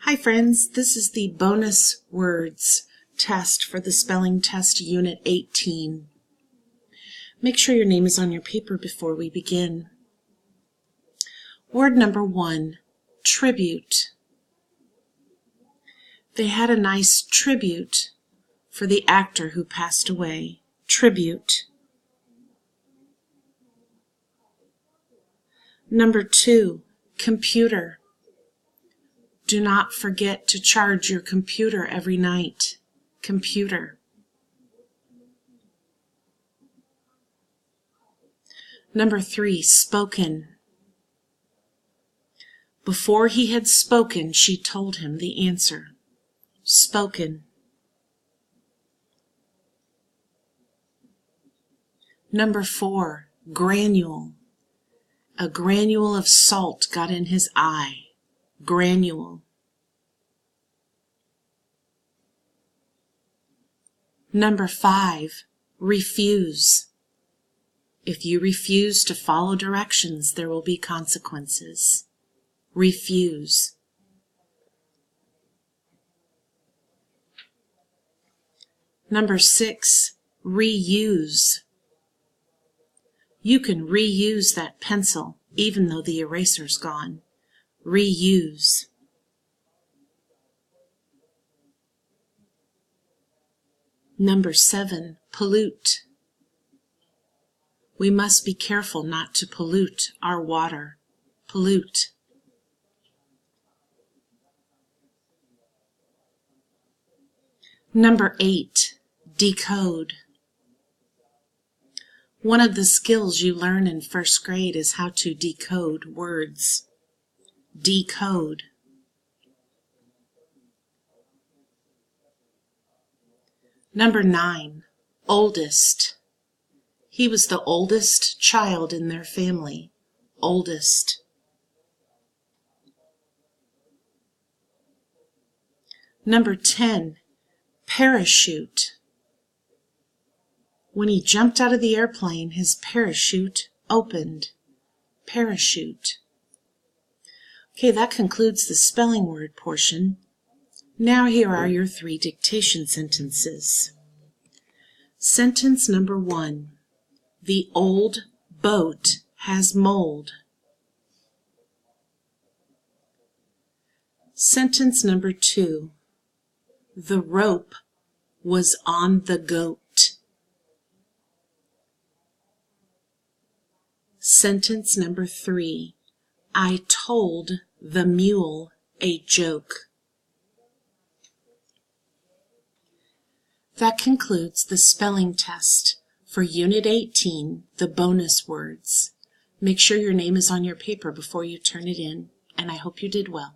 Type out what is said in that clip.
Hi friends, this is the bonus words test for the spelling test unit 18. Make sure your name is on your paper before we begin. Word number 1, tribute. They had a nice tribute for the actor who passed away. Tribute. Number 2, computer. Do not forget to charge your computer every night. Computer. Number 3, spoken. Before he had spoken, she told him the answer. Spoken. Number 4, granule. A granule of salt got in his eye. Granule. Number 5, refuse. If you refuse to follow directions, there will be consequences. Refuse. Number 6, reuse. You can reuse that pencil even though the eraser's gone. Reuse. Number 7, pollute. We must be careful not to pollute our water. Pollute. Number 8, decode. One of the skills you learn in first grade is how to decode words. Decode. Number 9, oldest. He was the oldest child in their family. Oldest. Number 10, parachute. When he jumped out of the airplane, his parachute opened. Parachute. Okay, that concludes the spelling word portion. Now here are your 3 dictation sentences. Sentence number 1. The old boat has mold. Sentence number 2. The rope was on the goat. Sentence number 3. I told the mule a joke. That concludes the spelling test for Unit 18, the bonus words. Make sure your name is on your paper before you turn it in, and I hope you did well.